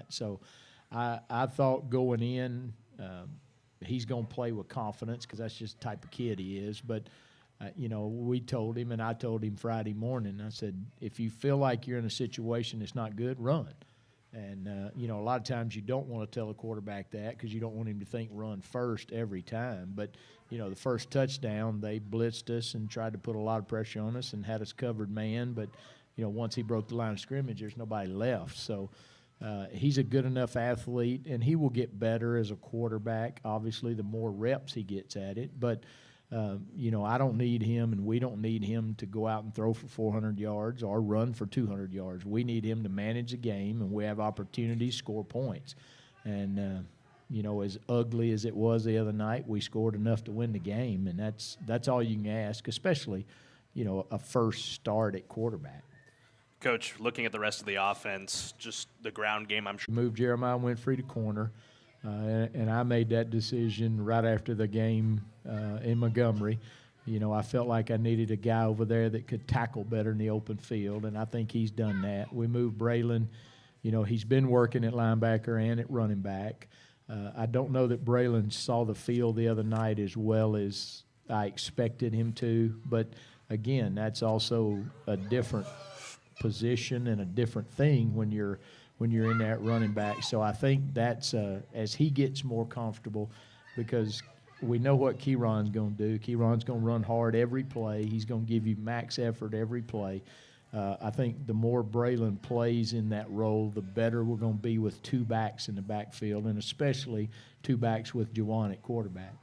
So I thought going in, he's going to play with confidence because that's just the type of kid he is. But, we told him, and I told him Friday morning, I said, if you feel like you're in a situation that's not good, run. And, a lot of times you don't want to tell a quarterback that because you don't want him to think run first every time. But, the first touchdown, they blitzed us and tried to put a lot of pressure on us and had us covered man. But, once he broke the line of scrimmage, there's nobody left. So he's a good enough athlete, and he will get better as a quarterback, obviously, the more reps he gets at it. But, I don't need him, and we don't need him to go out and throw for 400 yards or run for 200 yards. We need him to manage the game, and we have opportunities, score points. And, as ugly as it was the other night, we scored enough to win the game, and that's all you can ask, especially, a first start at quarterback. Coach, looking at the rest of the offense, just the ground game, I'm sure. Moved Jeremiah Winfrey to corner, and I made that decision right after the game in Montgomery. I felt like I needed a guy over there that could tackle better in the open field, and I think he's done that. We moved Braylon. He's been working at linebacker and at running back. I don't know that Braylon saw the field the other night as well as I expected him to, but, again, that's also a different position and a different thing when you're in that running back. So I think that's as he gets more comfortable, because we know what Keyron's going to do. Keyron's going to run hard every play. He's going to give you max effort every play. I think the more Braylon plays in that role, the better we're going to be with two backs in the backfield, and especially two backs with Juwan at quarterback.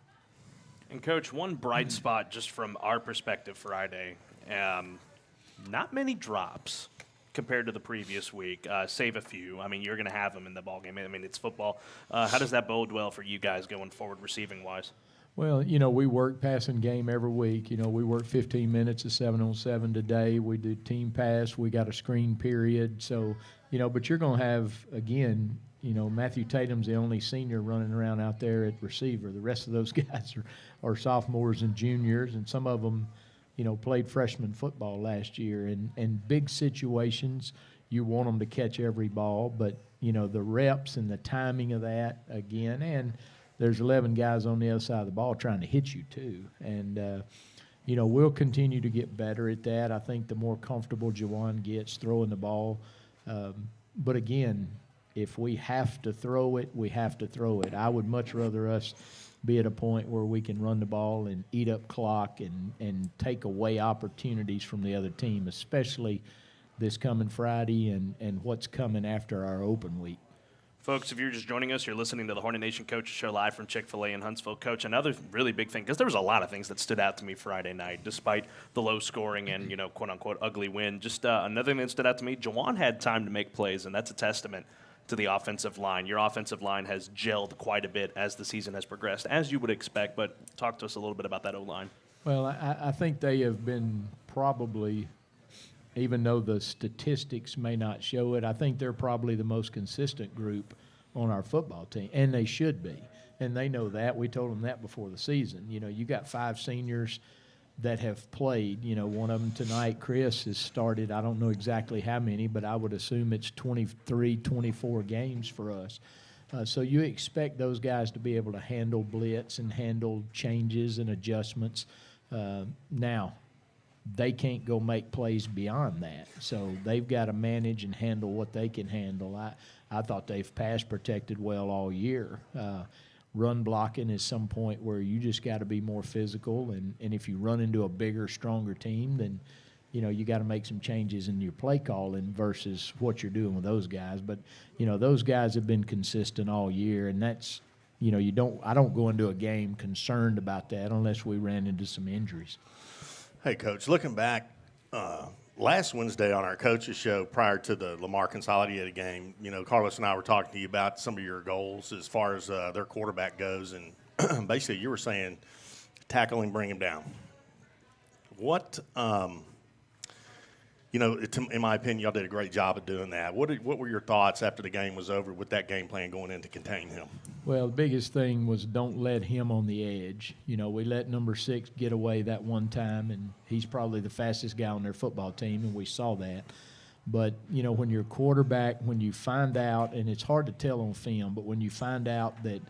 And, Coach, one bright spot just from our perspective Friday, not many drops compared to the previous week, save a few. I mean, you're going to have them in the ballgame. I mean, it's football. How does that bode well for you guys going forward receiving-wise? Well, we work passing game every week. We work 15 minutes of 7-on-7 today. We do team pass. We got a screen period. So, but you're going to have, again, Matthew Tatum's the only senior running around out there at receiver. The rest of those guys are sophomores and juniors, and some of them, played freshman football last year. And big situations, you want them to catch every ball. But, the reps and the timing of that, again, and there's 11 guys on the other side of the ball trying to hit you too. And, we'll continue to get better at that. I think the more comfortable Juwan gets throwing the ball. But, again, if we have to throw it, we have to throw it. I would much rather us be at a point where we can run the ball and eat up clock and take away opportunities from the other team, especially this coming Friday and what's coming after our open week. Folks, if you're just joining us, you're listening to the Hornet Nation Coaches Show live from Chick-fil-A in Huntsville. Coach, another really big thing, because there was a lot of things that stood out to me Friday night, despite the low scoring and, quote-unquote ugly win. Just another thing that stood out to me, Juwan had time to make plays, and that's a testament to the offensive line. Your offensive line has gelled quite a bit as the season has progressed, as you would expect, but talk to us a little bit about that O-line. Well, I think they have been probably, even though the statistics may not show it, I think they're probably the most consistent group on our football team, and they should be. And they know that. We told them that before the season. You got 5 seniors that have played. One of them tonight, Chris, has started, I don't know exactly how many, but I would assume it's 23, 24 games for us. So you expect those guys to be able to handle blitz and handle changes and adjustments. Now, they can't go make plays beyond that. So they've got to manage and handle what they can handle. I thought they've pass protected well all year. Run blocking is some point where you just got to be more physical, and if you run into a bigger, stronger team, then you got to make some changes in your play calling versus what you're doing with those guys. But those guys have been consistent all year, and that's I don't go into a game concerned about that unless we ran into some injuries. Hey, Coach, looking back, last Wednesday on our coaches show prior to the Lamar Consolidated game, Carlos and I were talking to you about some of your goals as far as their quarterback goes, and basically you were saying tackle him, bring him down. What, in my opinion, y'all did a great job of doing that. What were your thoughts after the game was over with that game plan going in to contain him? Well, the biggest thing was don't let him on the edge. We let number 6 get away that one time, and he's probably the fastest guy on their football team, and we saw that. But, when your quarterback, when you find out, and it's hard to tell on film, but when you find out that,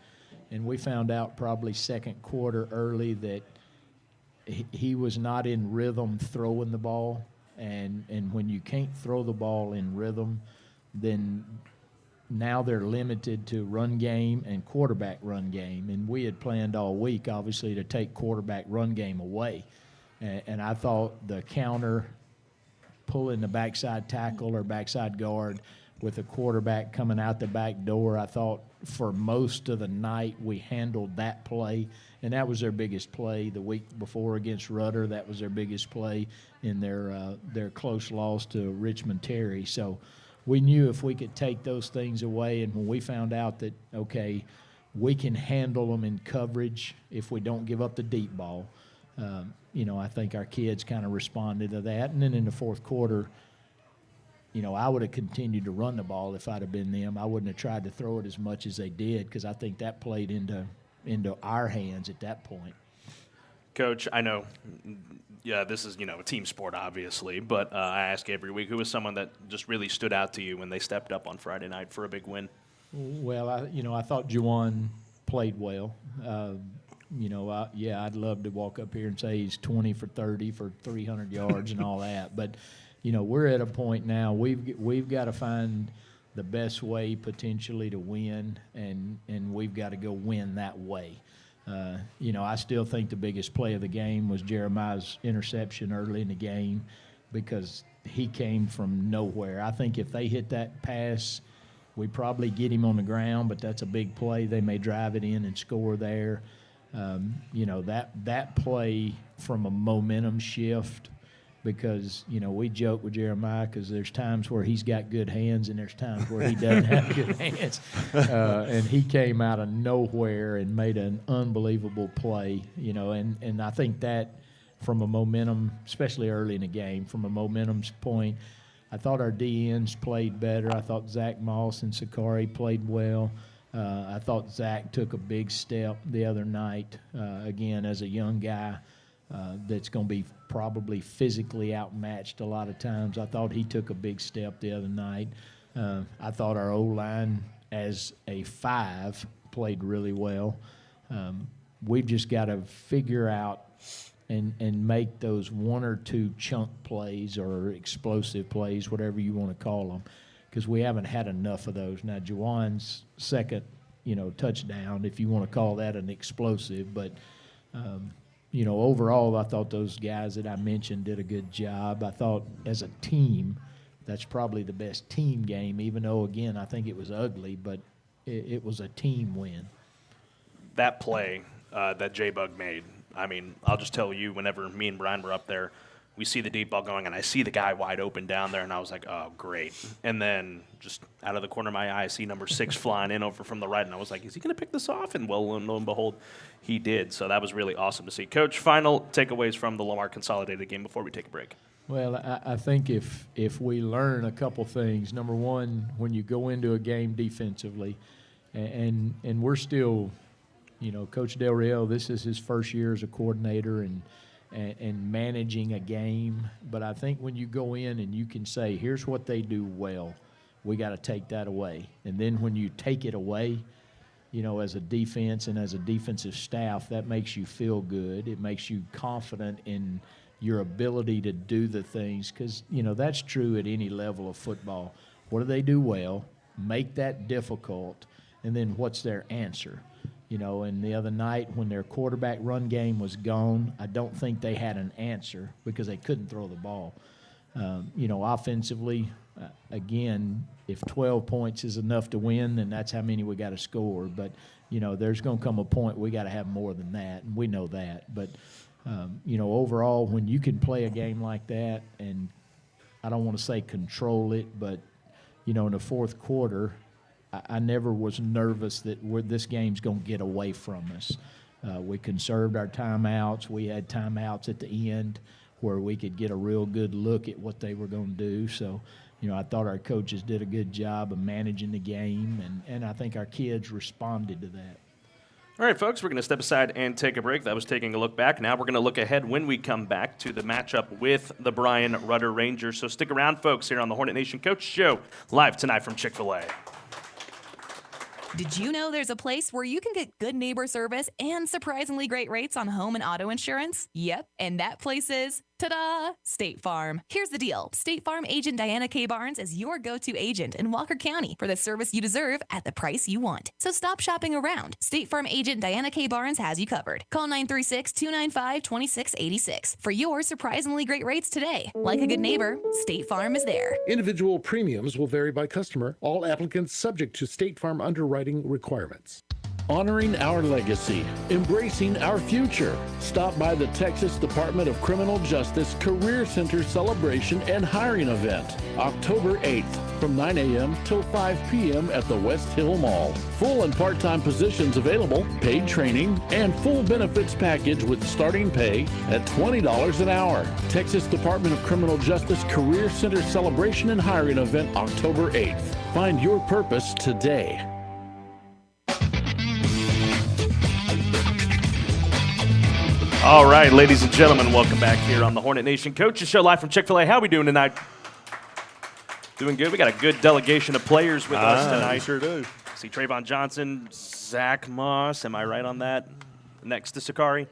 and we found out probably second quarter early that he was not in rhythm throwing the ball, and when you can't throw the ball in rhythm, then now they're limited to run game and quarterback run game. And we had planned all week, obviously, to take quarterback run game away. And I thought the counter, pulling the backside tackle or backside guard with a quarterback coming out the back door, I thought for most of the night we handled that play. And that was their biggest play the week before against Rudder. That was their biggest play in their close loss to Richmond Terry. So we knew if we could take those things away, and when we found out that, okay, we can handle them in coverage if we don't give up the deep ball, I think our kids kind of responded to that. And then in the fourth quarter, I would have continued to run the ball if I'd have been them. I wouldn't have tried to throw it as much as they did, because I think that played into our hands at that point. Coach, I know, this is, a team sport, obviously, but I ask every week, who was someone that just really stood out to you when they stepped up on Friday night for a big win? Well, I thought Juwan played well. I'd love to walk up here and say he's 20 for 30 for 300 yards and all that, but we're at a point now we've got to find the best way potentially to win, and we've got to go win that way. I still think the biggest play of the game was Jeremiah's interception early in the game, because he came from nowhere. I think if they hit that pass, we probably get him on the ground, but that's a big play. They may drive it in and score there. That play from a momentum shift, because, we joke with Jeremiah because there's times where he's got good hands and there's times where he doesn't have good hands. And he came out of nowhere and made an unbelievable play, and I think that from a momentum, especially early in the game, from a momentum point, I thought our DNs played better. I thought Zach Moss and Sakari played well. I thought Zach took a big step the other night, again, as a young guy that's going to be probably physically outmatched a lot of times. I thought he took a big step the other night. I thought our O-line as a 5 played really well. We've just got to figure out and make those 1 or 2 chunk plays or explosive plays, whatever you want to call them, because we haven't had enough of those. Now, Juwan's second, touchdown, if you want to call that an explosive, but overall, I thought those guys that I mentioned did a good job. I thought as a team, that's probably the best team game, even though, again, I think it was ugly, but it was a team win. That play that J-Bug made, I'll just tell you, whenever me and Brian were up there, we see the deep ball going, and I see the guy wide open down there, and I was like, oh, great. And then just out of the corner of my eye, I see number 6 flying in over from the right, and I was like, is he going to pick this off? And lo and behold, he did. So that was really awesome to see. Coach, final takeaways from the Lamar Consolidated game before we take a break. Well, I think if we learn a couple things, number one, when you go into a game defensively, and we're still, Coach Del Rio, this is his first year as a coordinator and managing a game. But I think when you go in and you can say, here's what they do well, we got to take that away. And then when you take it away, as a defense and as a defensive staff, that makes you feel good. It makes you confident in your ability to do the things, because, that's true at any level of football. What do they do well? Make that difficult, and then what's their answer? And the other night when their quarterback run game was gone, I don't think they had an answer because they couldn't throw the ball. Offensively, again, if 12 points is enough to win, then that's how many we got to score. But, there's going to come a point we got to have more than that, and we know that. But, overall, when you can play a game like that, and I don't want to say control it, but, in the fourth quarter, I never was nervous that this game's going to get away from us. We conserved our timeouts. We had timeouts at the end where we could get a real good look at what they were going to do. So, I thought our coaches did a good job of managing the game, and I think our kids responded to that. All right, folks, we're going to step aside and take a break. That was taking a look back. Now we're going to look ahead when we come back to the matchup with the Brian Rudder Rangers. So stick around, folks, here on the Hornet Nation Coach Show, live tonight from Chick-fil-A. Did you know there's a place where you can get good neighbor service and surprisingly great rates on home and auto insurance? Yep, and that place is, ta-da, State Farm. Here's the deal. State Farm agent Diana K. Barnes is your go-to agent in Walker County for the service you deserve at the price you want. So stop shopping around. State Farm agent Diana K. Barnes has you covered. Call 936-295-2686 for your surprisingly great rates today. Like a good neighbor, State Farm is there. Individual premiums will vary by customer. All applicants subject to State Farm underwriting requirements. Honoring our legacy, embracing our future. Stop by the Texas Department of Criminal Justice Career Center Celebration and Hiring Event, October 8th from 9 a.m. till 5 p.m. at the West Hill Mall. Full and part-time positions available, paid training, and full benefits package with starting pay at $20 an hour. Texas Department of Criminal Justice Career Center Celebration and Hiring Event, October 8th. Find your purpose today. All right, ladies and gentlemen, welcome back here on the Hornet Nation Coaches Show, live from Chick-fil-A. How are we doing tonight? Doing good. We got a good delegation of players with us tonight. We sure do. See Trayvon Johnson, Zach Moss. Am I right on that? Next to Sakari.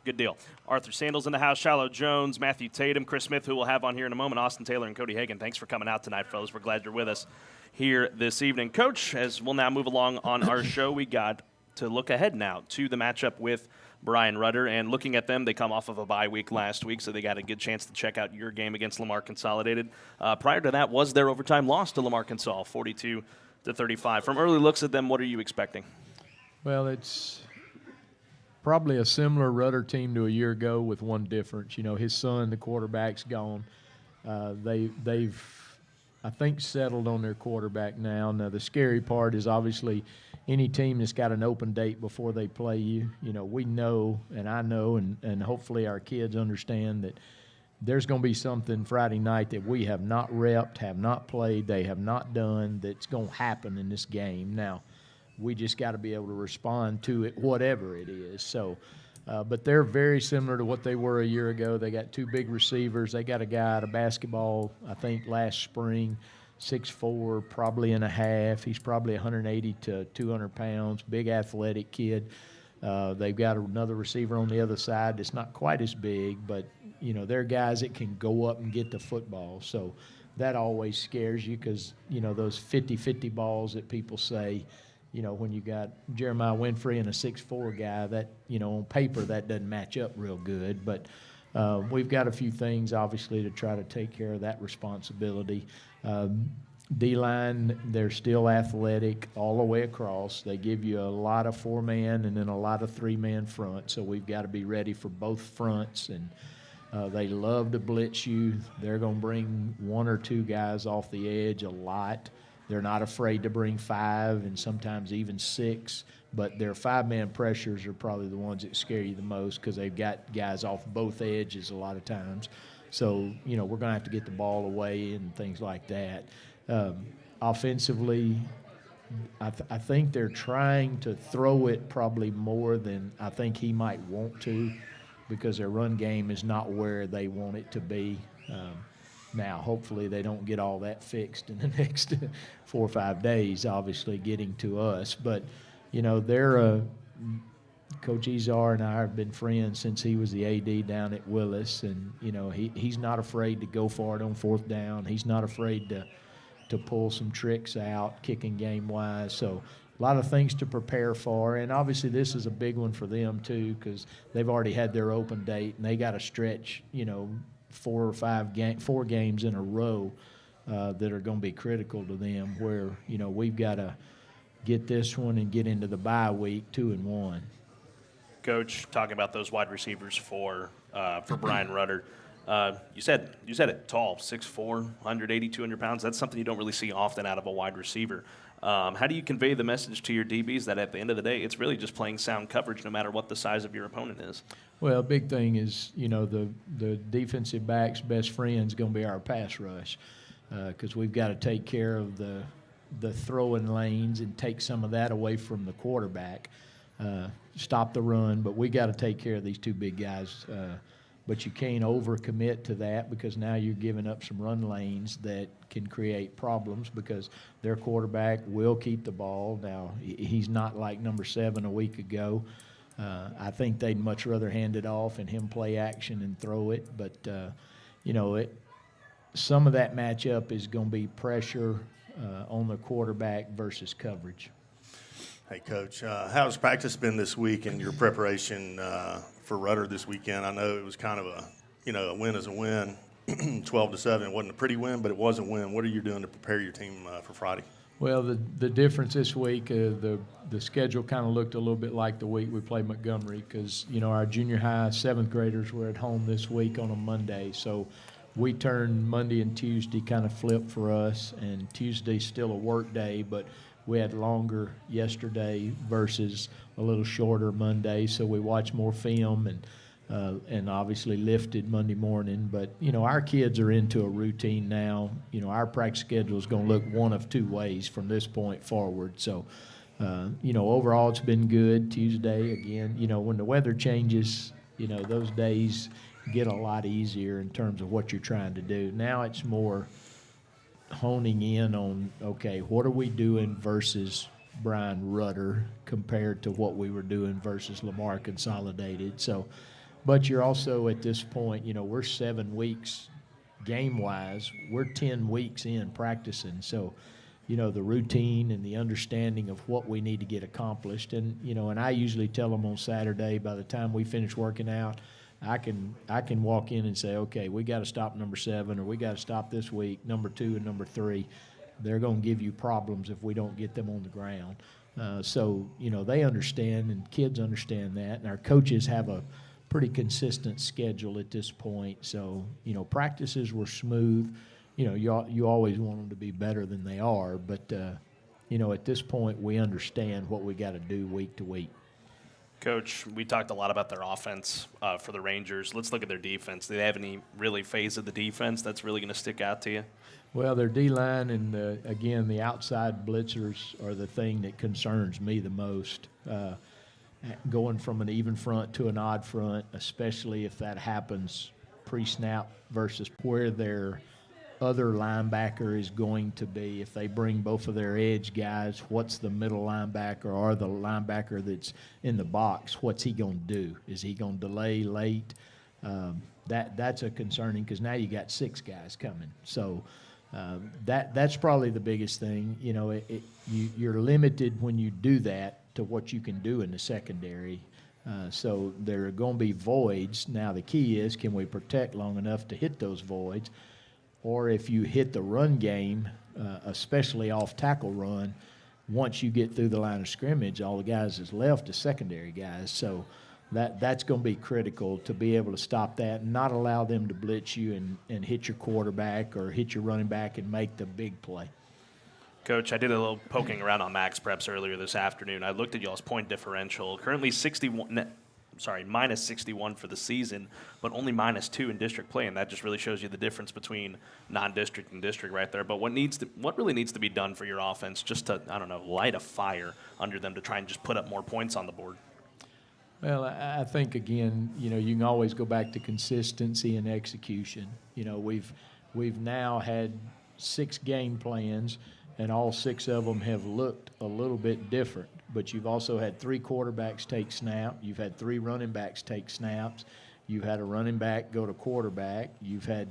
Good deal. Arthur Sandals in the house, Shiloh Jones, Matthew Tatum, Chris Smith, who we'll have on here in a moment, Austin Taylor, and Cody Hagan. Thanks for coming out tonight, fellas. We're glad you're with us here this evening. Coach, as we'll now move along on our show, we got to look ahead now to the matchup with Brian Rudder, and looking at them, they come off of a bye week last week, so they got a good chance to check out your game against Lamar Consolidated. Prior to that was their overtime loss to Lamar Consol, 42-35. From early looks at them, what are you expecting? Well, it's probably a similar Rudder team to a year ago with one difference. You know, his son, the quarterback's gone. They've, I think, settled on their quarterback now. Now, the scary part is obviously any team that's got an open date before they play you, you know, we know, and I know, and hopefully our kids understand that there's going to be something Friday night that we have not repped, have not played, they have not done, that's going to happen in this game. Now, we just got to be able to respond to it, whatever it is. So, but they're very similar to what they were a year ago. They got two big receivers. They got a guy out of basketball, I think, last spring, 6'4", probably and a half. He's probably 180 to 200 pounds, big athletic kid. They've got another receiver on the other side that's not quite as big, but, you know, they're guys that can go up and get the football. So that always scares you because, you know, those 50-50 balls that people say, you know, when you got Jeremiah Winfrey and a 6'4" guy, that, you know, on paper that doesn't match up real good. But we've got a few things, obviously, to try to take care of that responsibility. D-line, they're still athletic all the way across. They give you a lot of four-man and then a lot of three-man front, so we've got to be ready for both fronts. And they love to blitz you. They're going to bring one or two guys off the edge a lot. They're not afraid to bring five and sometimes even six, but their five-man pressures are probably the ones that scare you the most because they've got guys off both edges a lot of times. So, you know, we're going to have to get the ball away and things like that. Offensively, I think they're trying to throw it probably more than I think he might want to because their run game is not where they want it to be. Now, hopefully they don't get all that fixed in the next 4 or 5 days, obviously getting to us. But, you know, they're Coach Izar and I have been friends since he was the AD down at Willis. And, you know, he's not afraid to go for it on fourth down. He's not afraid to pull some tricks out, kicking game-wise. So a lot of things to prepare for. And obviously this is a big one for them too because they've already had their open date and they got to stretch, you know, 4 games in a row that are going to be critical to them where, you know, we've got to get this one and get into the bye week 2-1. Coach, talking about those wide receivers for Brian Rudder. You said it, tall, 6'4", 180, 200 pounds. That's something you don't really see often out of a wide receiver. How do you convey the message to your DBs that at the end of the day, it's really just playing sound coverage no matter what the size of your opponent is? Well, big thing is, you know, the defensive back's best friend is going to be our pass rush because we've got to take care of the throwing lanes and take some of that away from the quarterback. stop the run, but we got to take care of these two big guys. But you can't overcommit to that because now you're giving up some run lanes that can create problems because their quarterback will keep the ball. Now, he's not like number 7 a week ago. I think they'd much rather hand it off and him play action and throw it. But, some of that matchup is going to be pressure on the quarterback versus coverage. Hey, Coach, how's practice been this week and your preparation for Rudder this weekend? I know it was kind of a win is a win, 12-7. It wasn't a pretty win, but it was a win. What are you doing to prepare your team for Friday? Well, the difference this week, the schedule kind of looked a little bit like the week we played Montgomery because, our junior high 7th graders were at home this week on a Monday. So we turned Monday and Tuesday kind of flipped for us, and Tuesday's still a work day, but we had longer yesterday versus a little shorter Monday, so we watched more film and obviously lifted Monday morning. But, our kids are into a routine now. Our practice schedule is going to look one of two ways from this point forward. So, overall it's been good. Tuesday, again, when the weather changes, those days get a lot easier in terms of what you're trying to do. Now it's more honing in on, okay, what are we doing versus Brian Rudder compared to what we were doing versus Lamar Consolidated. So, but you're also at this point, we're 7 weeks game-wise. We're 10 weeks in practicing. So, the routine and the understanding of what we need to get accomplished. And, and I usually tell them on Saturday, by the time we finish working out, I can walk in and say, okay, we got to stop number 7, or we got to stop this week number 2 and number 3. They're going to give you problems if we don't get them on the ground. So they understand, and kids understand that, and our coaches have a pretty consistent schedule at this point. So practices were smooth. You always want them to be better than they are, but at this point we understand what we got to do week to week. Coach, we talked a lot about their offense for the Rangers. Let's look at their defense. Do they have any really phase of the defense that's really going to stick out to you? Well, their D-line and, the outside blitzers are the thing that concerns me the most. Going from an even front to an odd front, especially if that happens pre-snap versus where their other linebacker is going to be. If they bring both of their edge guys, what's the middle linebacker or the linebacker that's in the box? What's he going to do? Is he going to delay late? That's a concerning because now you got 6 guys coming. So that's probably the biggest thing. You're limited when you do that to what you can do in the secondary. So there are going to be voids. Now the key is, can we protect long enough to hit those voids? Or if you hit the run game, especially off tackle run, once you get through the line of scrimmage, all the guys that's left is secondary guys. So that's going to be critical to be able to stop that and not allow them to blitz you and hit your quarterback or hit your running back and make the big play. Coach, I did a little poking around on Max Preps earlier this afternoon. I looked at y'all's point differential. Currently minus 61 for the season, but only -2 in district play, and that just really shows you the difference between non-district and district right there. But what really needs to be done for your offense just to, light a fire under them to try and just put up more points on the board? Well, I think, again, you can always go back to consistency and execution. We've now had 6 game plans, and all 6 of them have looked a little bit different. But you've also had 3 quarterbacks take snap. You've had 3 running backs take snaps. You've had a running back go to quarterback. You've had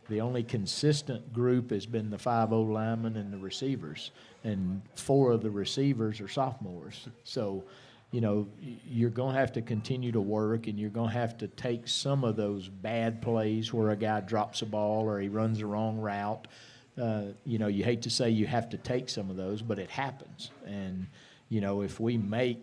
the only consistent group has been the 5 linemen and the receivers. And 4 of the receivers are sophomores. So, you're going to have to continue to work, and you're going to have to take some of those bad plays where a guy drops a ball or he runs the wrong route. You hate to say you have to take some of those, but it happens. And if we make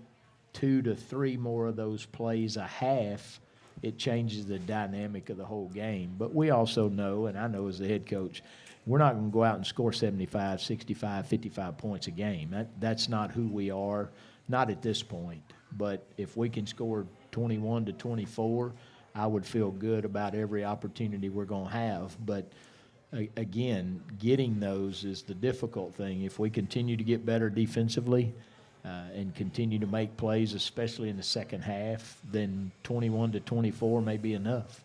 2 to 3 more of those plays a half, it changes the dynamic of the whole game. But we also know, and I know as the head coach, we're not going to go out and score 75, 65, 55 points a game. That's not who we are, not at this point. But if we can score 21 to 24, I would feel good about every opportunity we're going to have. But again, getting those is the difficult thing. If we continue to get better defensively, and continue to make plays, especially in the second half, then 21-24 may be enough.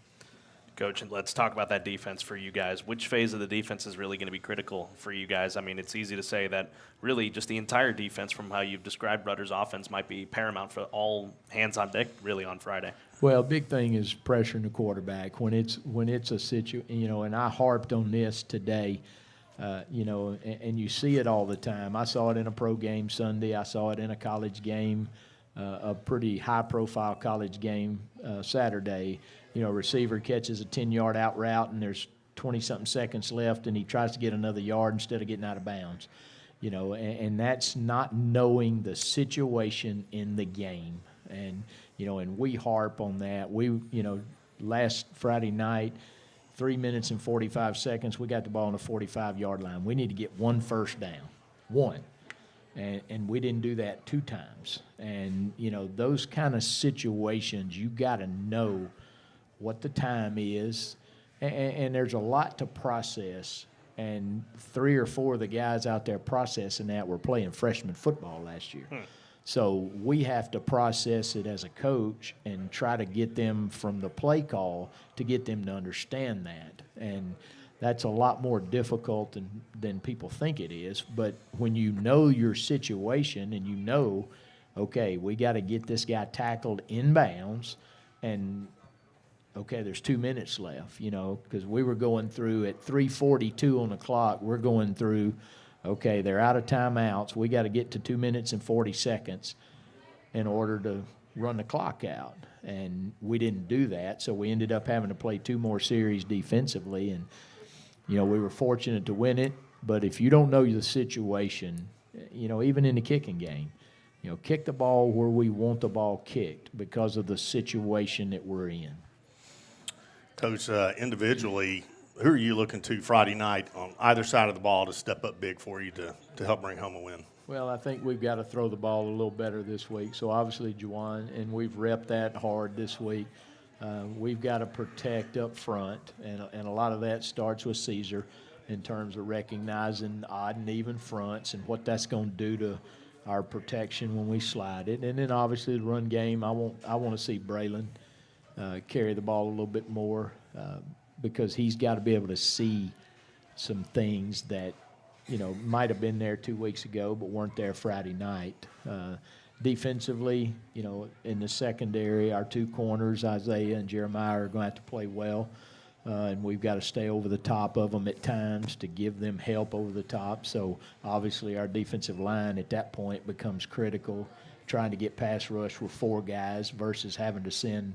Coach, and let's talk about that defense for you guys. Which phase of the defense is really going to be critical for you guys? I mean, it's easy to say that really just the entire defense from how you've described Rudder's offense might be paramount for all hands on deck really on Friday. Well, big thing is pressuring the quarterback when it's a and I harped on this today, and you see it all the time. I saw it in a pro game Sunday. I saw it in a college game, a pretty high-profile college game Saturday. Receiver catches a 10-yard out route, and there's 20-something seconds left, and he tries to get another yard instead of getting out of bounds. And that's not knowing the situation in the game. And we harp on that. Last Friday night, 3 minutes and 45 seconds, we got the ball on the 45-yard line. We need to get one first down, one. And we didn't do that 2 times. And, those kind of situations, you got to know what the time is. And there's a lot to process. And 3 or 4 of the guys out there processing that were playing freshman football last year. So we have to process it as a coach and try to get them from the play call to get them to understand that. And that's a lot more difficult than people think it is. But when you know your situation and okay, we got to get this guy tackled in bounds, and okay, there's 2 minutes left, because we were going through at 3:42 on the clock. We're going through, okay, they're out of timeouts. We got to get to 2 minutes and 40 seconds in order to run the clock out. And we didn't do that, so we ended up having to play 2 more series defensively. And, we were fortunate to win it. But if you don't know the situation, even in the kicking game, kick the ball where we want the ball kicked because of the situation that we're in. Coach, individually, who are you looking to Friday night on either side of the ball to step up big for you to help bring home a win? Well, I think we've got to throw the ball a little better this week. So obviously Juwan, and we've repped that hard this week. We've got to protect up front, and a lot of that starts with Caesar in terms of recognizing odd and even fronts and what that's going to do to our protection when we slide it. And then obviously the run game, I want to see Braylon carry the ball a little bit more because he's got to be able to see some things that, might have been there 2 weeks ago but weren't there Friday night. Defensively, in the secondary, our 2 corners, Isaiah and Jeremiah, are going to have to play well. And we've got to stay over the top of them at times to give them help over the top. So obviously our defensive line at that point becomes critical, trying to get pass rush with 4 guys versus having to send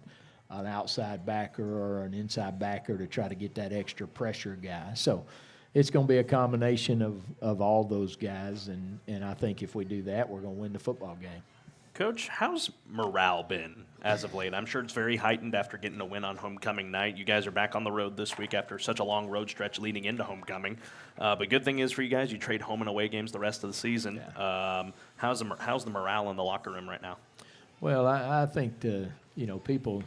an outside backer or an inside backer to try to get that extra pressure guy. So it's going to be a combination of all those guys, and I think if we do that, we're going to win the football game. Coach, how's morale been as of late? I'm sure it's very heightened after getting a win on homecoming night. You guys are back on the road this week after such a long road stretch leading into homecoming. But good thing is for you guys, you trade home and away games the rest of the season. Yeah. How's the morale in the locker room right now? Well, I think people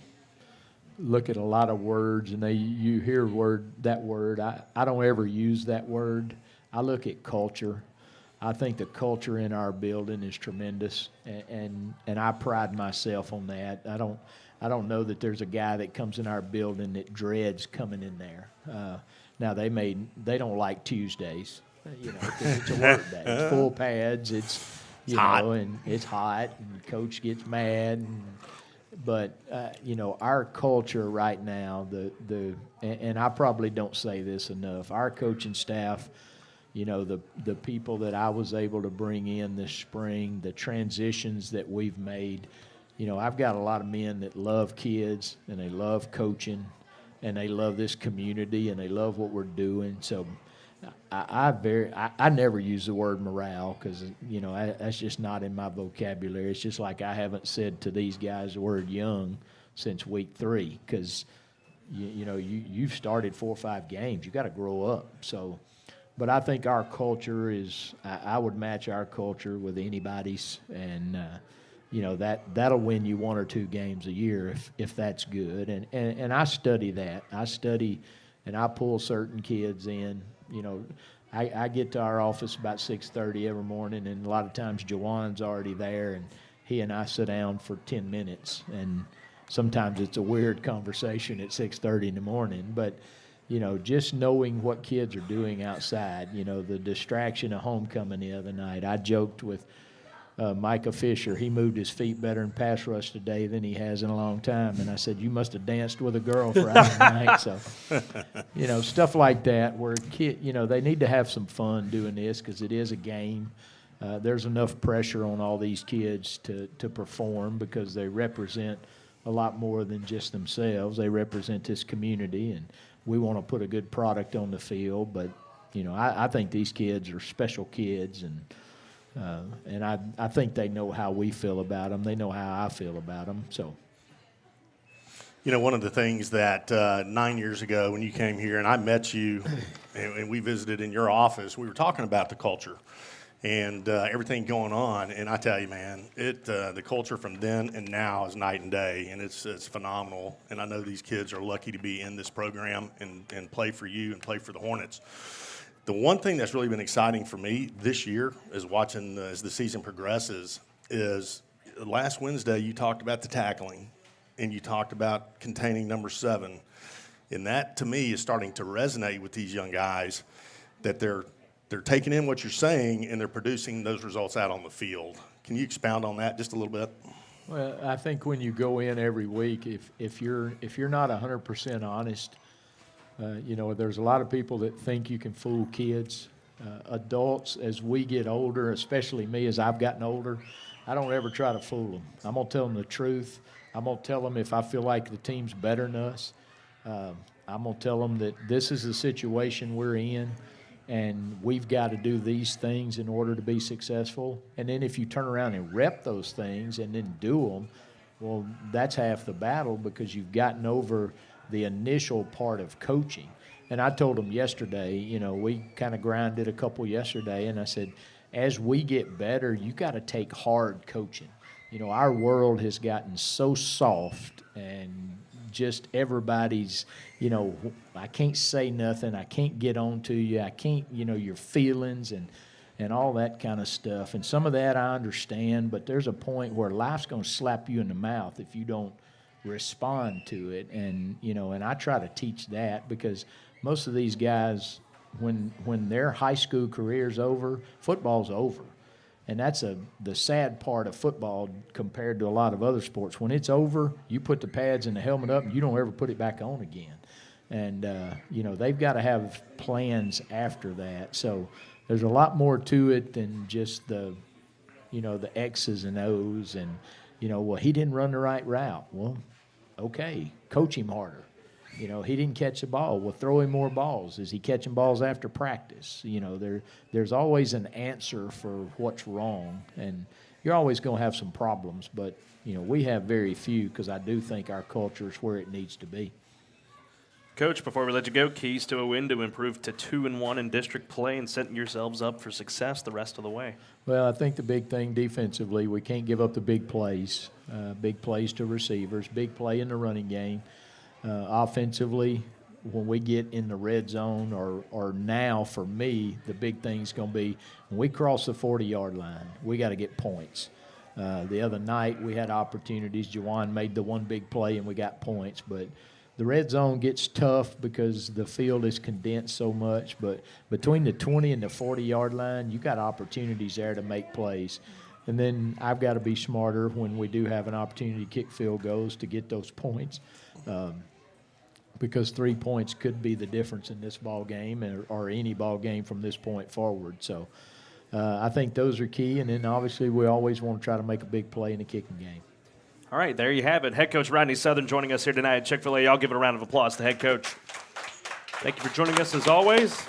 look at a lot of words and you hear that word. I don't ever use that word. I look at culture. I think the culture in our building is tremendous, and I pride myself on that. I don't know that there's a guy that comes in our building that dreads coming in there. Now they don't like Tuesdays, 'cause it's a work day. It's full pads. It's and it's hot, and coach gets mad. But our culture right now, and I probably don't say this enough. Our coaching staff. The people that I was able to bring in this spring, the transitions that we've made. I've got a lot of men that love kids and they love coaching and they love this community and they love what we're doing. So I never use the word morale because, that's just not in my vocabulary. It's just like I haven't said to these guys the word young since week 3 because, you've started 4 or 5 games. You got to grow up. So. But I think our culture is I would match our culture with anybody's, and that'll win you 1 or 2 games a year if that's good. And I study that. I study and I pull certain kids in. I get to our office about 6:30 every morning, and a lot of times Jawan's already there, and he and I sit down for 10 minutes, and sometimes it's a weird conversation at 6:30 in the morning, but just knowing what kids are doing outside, the distraction of homecoming the other night. I joked with Micah Fisher. He moved his feet better in pass rush today than he has in a long time. And I said, you must have danced with a girl Friday night. So, stuff like that where they need to have some fun doing this because it is a game. There's enough pressure on all these kids to perform because they represent a lot more than just themselves. They represent this community, and we want to put a good product on the field. But, I think these kids are special kids, and I think they know how we feel about them. They know how I feel about them. So, one of the things that 9 years ago when you came here and I met you and we visited in your office, we were talking about the culture and everything going on. And I tell you, man, the culture from then and now is night and day, and it's phenomenal. And I know these kids are lucky to be in this program and play for you and play for the Hornets. The one thing that's really been exciting for me this year is watching as the season progresses is last Wednesday you talked about the tackling and you talked about containing number 7. And that, to me, is starting to resonate with these young guys that they're taking in what you're saying and they're producing those results out on the field. Can you expound on that just a little bit? Well, I think when you go in every week, if you're not 100% honest, there's a lot of people that think you can fool kids. Adults, as we get older, especially me as I've gotten older, I don't ever try to fool them. I'm going to tell them the truth. I'm going to tell them if I feel like the team's better than us. I'm going to tell them that this is the situation we're in, and we've got to do these things in order to be successful. And then if you turn around and rep those things and then do them, well, that's half the battle because you've gotten over the initial part of coaching. And I told them yesterday, we kind of grinded a couple yesterday, and I said, as we get better, you got to take hard coaching. Our world has gotten so soft and just everybody's, I can't say nothing. I can't get on to you. I can't, your feelings and all that kind of stuff. And some of that I understand, but there's a point where life's going to slap you in the mouth if you don't respond to it. And, and I try to teach that because most of these guys, when their high school career's over, football's over. And that's the sad part of football compared to a lot of other sports. When it's over, you put the pads and the helmet up, and you don't ever put it back on again. And, they've got to have plans after that. So there's a lot more to it than just the X's and O's and, well, he didn't run the right route. Well, okay, coach him harder. He didn't catch the ball. Well, throw him more balls. Is he catching balls after practice? There's always an answer for what's wrong, and you're always going to have some problems. But, we have very few because I do think our culture is where it needs to be. Coach, before we let you go, keys to a win to improve to 2-1 in district play and setting yourselves up for success the rest of the way. Well, I think the big thing defensively, we can't give up the big plays to receivers, big play in the running game. Offensively, when we get in the red zone or now for me, the big thing's going to be when we cross the 40-yard line, we got to get points. The other night we had opportunities. Jawan made the one big play and we got points, but the red zone gets tough because the field is condensed so much. But between the 20 and the 40-yard line, you got opportunities there to make plays. And then I've got to be smarter when we do have an opportunity to kick field goals to get those points. Because 3 points could be the difference in this ball game or any ball game from this point forward. So I think those are key. And then obviously we always want to try to make a big play in the kicking game. All right, there you have it. Head coach Rodney Southern joining us here tonight at Chick-fil-A. Y'all give it a round of applause to head coach. Thank you for joining us as always.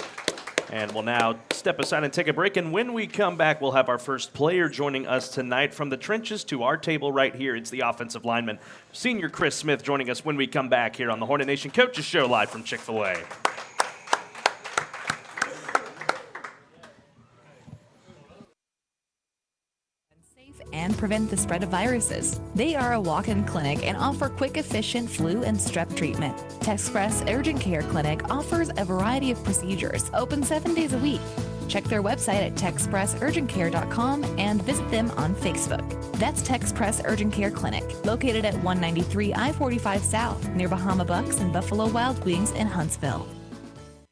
And we'll now step aside and take a break. And when we come back, we'll have our first player joining us tonight from the trenches to our table right here. It's the offensive lineman, senior Chris Smith, joining us when we come back here on the Hornet Nation Coaches Show live from Chick-fil-A. and prevent the spread of viruses. They are a walk-in clinic and offer quick, efficient flu and strep treatment. TexPress Urgent Care Clinic offers a variety of procedures, open 7 days a week. Check their website at texpressurgentcare.com and visit them on Facebook. That's TexPress Urgent Care Clinic, located at 193 I-45 South, near Bahama Bucks and Buffalo Wild Wings in Huntsville.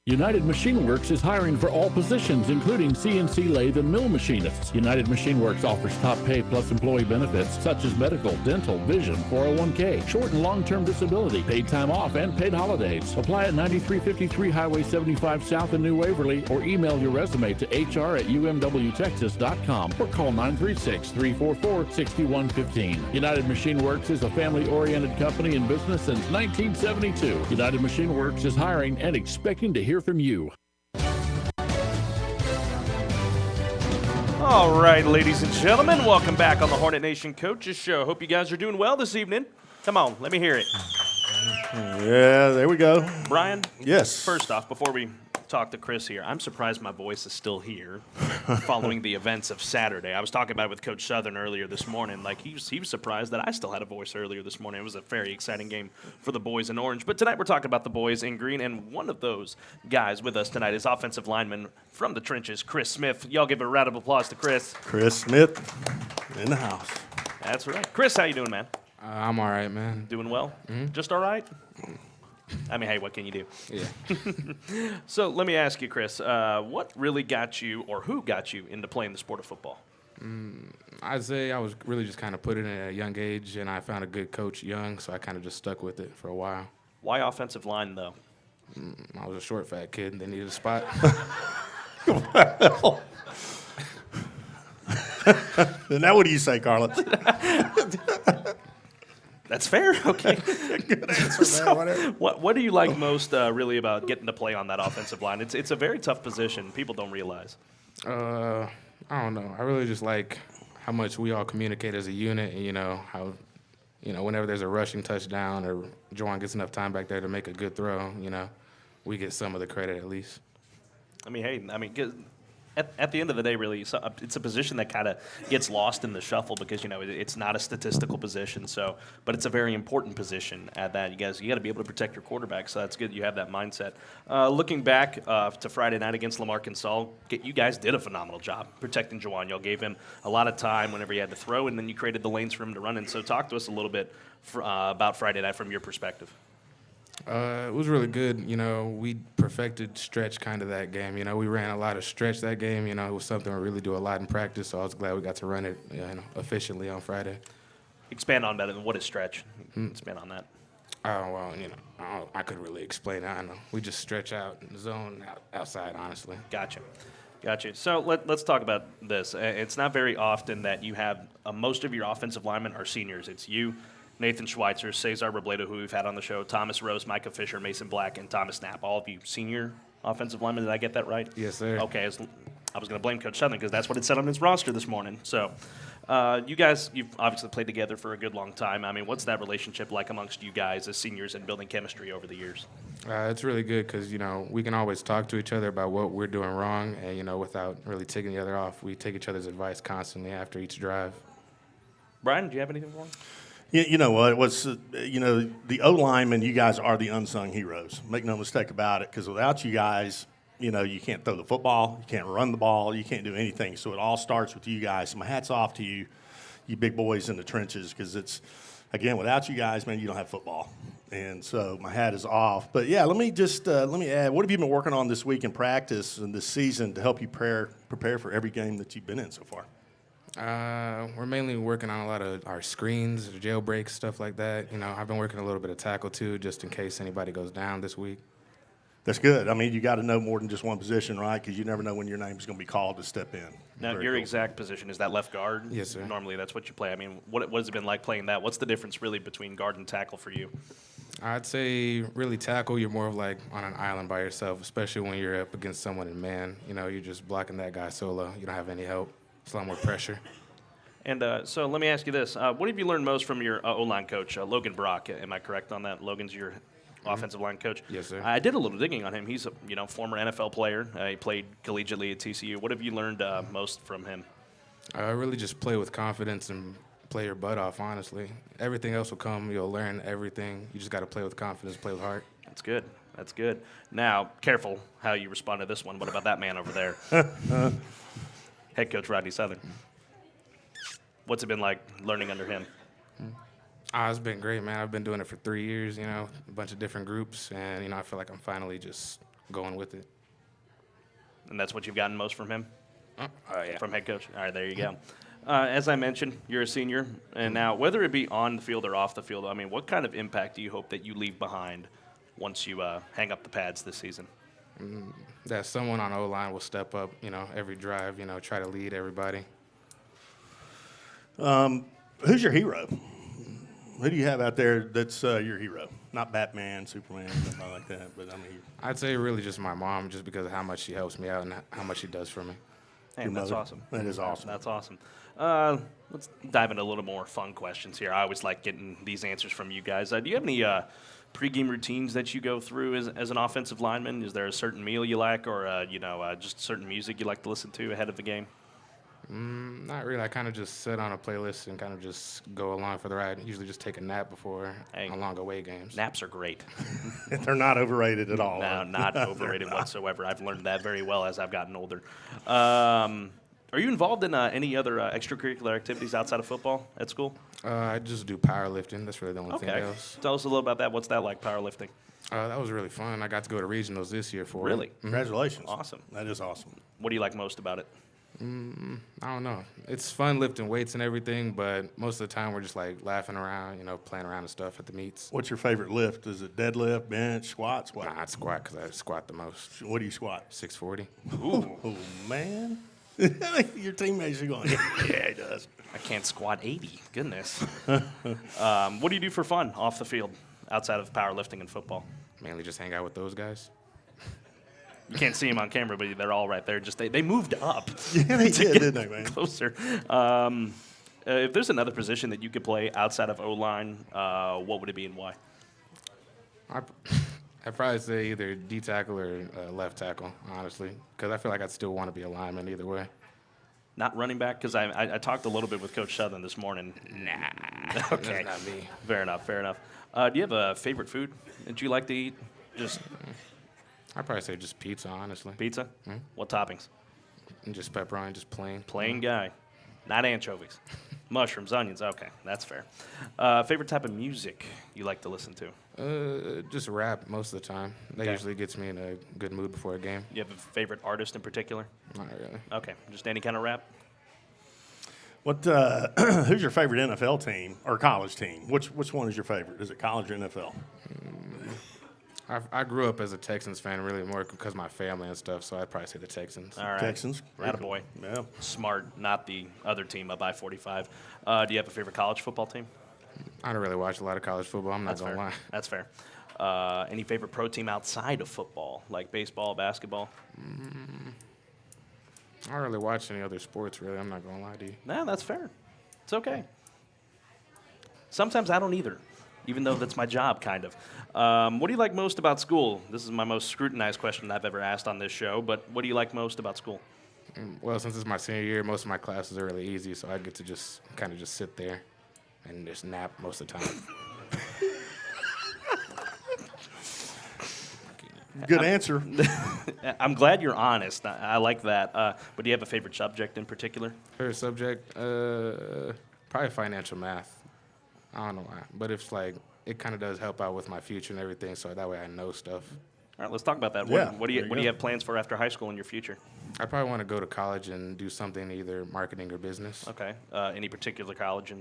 United Machine Works is hiring for all positions, including CNC lathe and mill machinists. United Machine Works offers top pay plus employee benefits such as medical, dental, vision, 401k, short and long-term disability, paid time off, and paid holidays. Apply at 9353 Highway 75 South in New Waverly or email your resume to hr@umwtexas.com or call 936-344-6115. United Machine Works is a family-oriented company in business since 1972. United Machine Works is hiring and expecting to hear from you. All right, ladies and gentlemen, welcome back on the Hornet Nation Coaches Show. Hope you guys are doing well this evening. Come on, let me hear it. Yeah, there we go. Brian? Yes. First off, before we talk to Chris here, I'm surprised my voice is still here following the events of Saturday. I was talking about it with Coach Southern earlier this morning. Like, he was surprised that I still had a voice earlier this morning. It was a very exciting game for the boys in orange. But tonight we're talking about the boys in green, and one of those guys with us tonight is offensive lineman from the trenches, Chris Smith. Y'all give a round of applause to Chris. Chris Smith in the house. That's right. Chris, how you doing, man? I'm all right, man. Doing well? Just all right? I mean, hey, what can you do? Yeah. So let me ask you, Chris, what really got you, or who got you into playing the sport of football? I'd say I was really just kind of put in at a young age, and I found a good coach young, so I kind of just stuck with it for a while. Why offensive line, though? I was a short, fat kid, and they needed a spot. Now what do you say, Carlos? That's fair. Okay. Good answer, man. Whatever. What do you like most really about getting to play on that offensive line? It's a very tough position. People don't realize. I don't know. I really just like how much we all communicate as a unit, and how, whenever there's a rushing touchdown or Juwan gets enough time back there to make a good throw, we get some of the credit at least. I mean, hey, 'cause at the end of the day, really, it's a position that kind of gets lost in the shuffle because, it's not a statistical position. So, but it's a very important position at that. You got to be able to protect your quarterback. So that's good. You have that mindset. Looking back to Friday night against Lamarcus, you guys did a phenomenal job protecting Juwan. Y'all gave him a lot of time whenever he had to throw, and then you created the lanes for him to run in. So talk to us a little bit about Friday night from your perspective. It was really good. We perfected stretch kind of that game. We ran a lot of stretch that game. It was something we really do a lot in practice, so I was glad we got to run it efficiently on Friday. Expand on that. And what is stretch? Expand on that. Oh, well, I couldn't really explain it. I don't know. We just stretch out in the zone outside, honestly. Gotcha. So let's talk about this. It's not very often that you have most of your offensive linemen are seniors. It's you, Nathan Schweitzer, Cesar Robledo, who we've had on the show, Thomas Rose, Micah Fisher, Mason Black, and Thomas Knapp. All of you senior offensive linemen. Did I get that right? Yes, sir. Okay. I was going to blame Coach Southern because that's what it said on his roster this morning. So you guys, you've obviously played together for a good long time. I mean, what's that relationship like amongst you guys as seniors and building chemistry over the years? It's really good because, we can always talk to each other about what we're doing wrong and, without really taking the other off. We take each other's advice constantly after each drive. Brian, do you have anything for him? You know what? The O-linemen, you guys are the unsung heroes. Make no mistake about it, because without you guys, you can't throw the football, you can't run the ball, you can't do anything. So it all starts with you guys. So my hat's off to you, you big boys in the trenches, because it's, again, without you guys, man, you don't have football. And so my hat is off. But, yeah, let me add, what have you been working on this week in practice and this season to help you prepare for every game that you've been in so far? We're mainly working on a lot of our screens, jailbreaks, stuff like that. I've been working a little bit of tackle, too, just in case anybody goes down this week. That's good. I mean, you got to know more than just one position, right? Because you never know when your name's going to be called to step in. Now, your exact position, is that left guard? Yes, sir. Normally that's what you play. I mean, what has it been like playing that? What's the difference really between guard and tackle for you? I'd say really tackle, you're more of like on an island by yourself, especially when you're up against someone in man. You're just blocking that guy solo. You don't have any help. It's a lot more pressure. And so let me ask you this. What have you learned most from your O-line coach, Logan Brock? Am I correct on that? Logan's your offensive line coach? Yes, sir. I did a little digging on him. He's a former NFL player. He played collegiately at TCU. What have you learned most from him? Really just play with confidence and play your butt off, honestly. Everything else will come. You'll learn everything. You just got to play with confidence, play with heart. That's good. That's good. Now, careful how you respond to this one. What about that man over there? Head coach Rodney Southern. What's it been like learning under him? It's been great, man. I've been doing it for 3 years, a bunch of different groups, and, I feel like I'm finally just going with it. And that's what you've gotten most from him? Yeah. From head coach? All right, there you go. As I mentioned, you're a senior, and now whether it be on the field or off the field, I mean, what kind of impact do you hope that you leave behind once you hang up the pads this season? That someone on O-line will step up, every drive, try to lead everybody. Who's your hero? Who do you have out there that's your hero? Not Batman, Superman, nothing like that, but I mean. I'd say really just my mom, just because of how much she helps me out and how much she does for me. Hey, Your that's mother. awesome. That is awesome. That's awesome. Let's dive into a little more fun questions here. I always like getting these answers from you guys. Do you have any pregame routines that you go through as an offensive lineman? Is there a certain meal you like, or just certain music you like to listen to ahead of the game? Not really. I kind of just sit on a playlist and kind of just go along for the ride. Usually just take a nap before long away games. Naps are great. They're not overrated at all. No, not overrated whatsoever. I've learned that very well as I've gotten older. Are you involved in any other extracurricular activities outside of football at school? I just do powerlifting. That's really the only thing else. Tell us a little about that. What's that like, powerlifting? That was really fun. I got to go to regionals this year for Really? it. Congratulations. Awesome. That is awesome. What do you like most about it? I don't know. It's fun lifting weights and everything, but most of the time we're just like laughing around, playing around and stuff at the meets. What's your favorite lift? Is it deadlift, bench, squats? What? Nah, I'd squat because I squat the most. What do you squat? 640. Oh, man. Your teammates are going, yeah, he does. I can't squat 80. Goodness. What do you do for fun off the field outside of powerlifting and football? Mainly just hang out with those guys. You can't see them on camera, but they're all right there. Just they moved up. Yeah, they did, didn't they, man? Closer. If there's another position that you could play outside of O-line, what would it be and why? I'd probably say either D tackle or left tackle, honestly, because I feel like I'd still want to be a lineman either way. Not running back? Because I talked a little bit with Coach Southern this morning. Nah, Okay. that's not me. Fair enough, fair enough. Do you have a favorite food that you like to eat? Just I'd probably say just pizza, honestly. pizza? What toppings? And just pepperoni, just plain. Plain guy. Not anchovies. Mushrooms, onions. Okay, that's fair. Favorite type of music you like to listen to? Just rap most of the time. That Okay. usually gets me in a good mood before a game. You have a favorite artist in particular? Not really. Okay, just any kind of rap? What? Who's your favorite NFL team or college team? Which one is your favorite? Is it college or NFL? I grew up as a Texans fan, really more because of my family and stuff, so I'd probably say the Texans. All right. Texans. Attaboy. Yeah. Smart, not the other team up by 45. Do you have a favorite college football team? I don't really watch a lot of college football, I'm not That's going to fair. lie. That's fair. Any favorite pro team outside of football, like baseball, basketball? I don't really watch any other sports, really. I'm not going to lie to you. No, that's fair. It's okay. Sometimes I don't either, even though that's my job, kind of. What do you like most about school? This is my most scrutinized question I've ever asked on this show, but what do you like most about school? Well, since it's my senior year, most of my classes are really easy, so I get to just kind of just sit there and just nap most of the time. Good answer. I'm glad you're honest. I like that. But do you have a favorite subject in particular? Favorite subject? Probably financial math. I don't know why, but it's like it kind of does help out with my future and everything, so that way I know stuff. All right, let's talk about that. Yeah, What do there you you go. have plans for after high school in your future? I probably want to go to college and do something either marketing or business. Okay. Any particular college?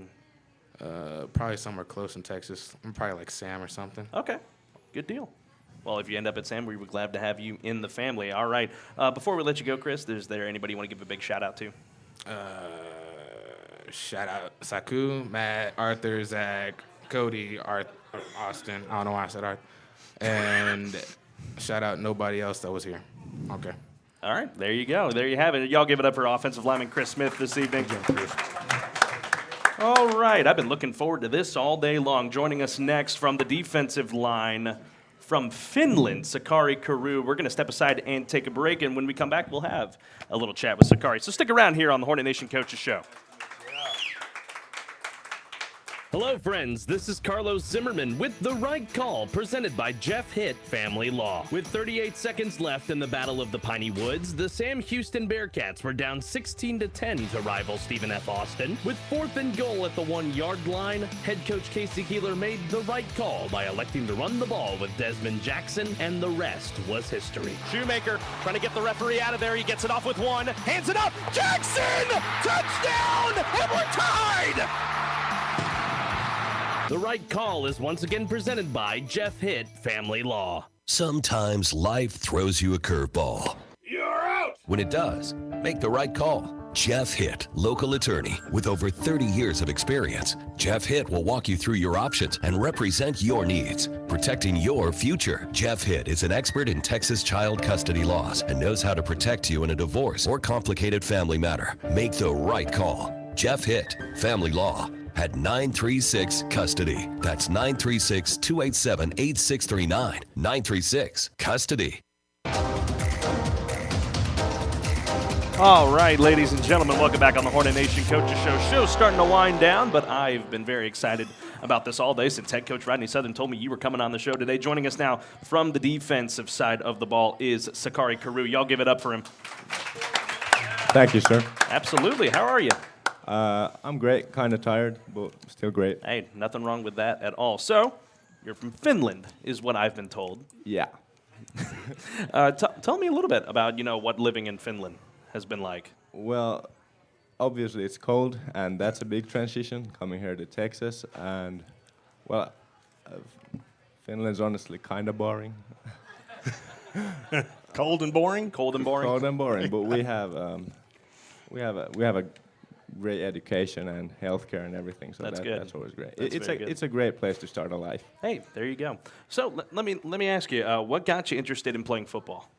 Probably somewhere close in Texas. I'm probably like Sam or something. Okay, good deal. Well, if you end up at Sam, we were glad to have you in the family. All right. Before we let you go, Chris, is there anybody you want to give a big shout out to? Shout out Saku, Matt, Arthur, Zach, Cody, Austin. I don't know why I said Arthur. And shout out nobody else that was here. Okay. All right, there you go. There you have it. Y'all give it up for offensive lineman Chris Smith this evening. All right, I've been looking forward to this all day long. Joining us next from the defensive line, from Finland, Sakari Kuru. We're going to step aside and take a break, and when we come back, we'll have a little chat with Sakari. So stick around here on the Hornet Nation Coaches Show. Hello, friends. This is Carlos Zimmerman with The Right Call, presented by Jeff Hitt Family Law. With 38 seconds left in the Battle of the Piney Woods, the Sam Houston Bearcats were down 16-10 to rival Stephen F. Austin. With 4th and goal at the 1-yard line, head coach Casey Keeler made the right call by electing to run the ball with Desmond Jackson, and the rest was history. Shoemaker trying to get the referee out of there. He gets it off with one, hands it up. Jackson! Touchdown! And we're tied! The Right Call is once again presented by Jeff Hitt Family Law. Sometimes life throws you a curveball. You're out! When it does, make the right call. Jeff Hitt, local attorney with over 30 years of experience. Jeff Hitt will walk you through your options and represent your needs, protecting your future. Jeff Hitt is an expert in Texas child custody laws and knows how to protect you in a divorce or complicated family matter. Make the right call. Jeff Hitt, Family Law. At 936 Custody. That's 936-287-8639. 936 Custody. All right, ladies and gentlemen, welcome back on the Hornet Nation Coaches Show. Show's starting to wind down, but I've been very excited about this all day since head coach Rodney Southern told me you were coming on the show today. Joining us now from the defensive side of the ball is Sakari Kuru. Y'all give it up for him. Thank you, sir. Absolutely. How are you? I'm great, kind of tired, but still great. Hey, nothing wrong with that at all. So, you're from Finland, is what I've been told. Yeah. Tell me a little bit about, what living in Finland has been like. Well, obviously it's cold, and that's a big transition coming here to Texas. And, well, Finland's honestly kind of boring. Cold and boring? Cold and boring? Cold and boring, but we have a great education and healthcare and everything, so That's good. That's always great. That's very good. It's a great place to start a life. Hey, there you go. So let me ask you, what got you interested in playing football?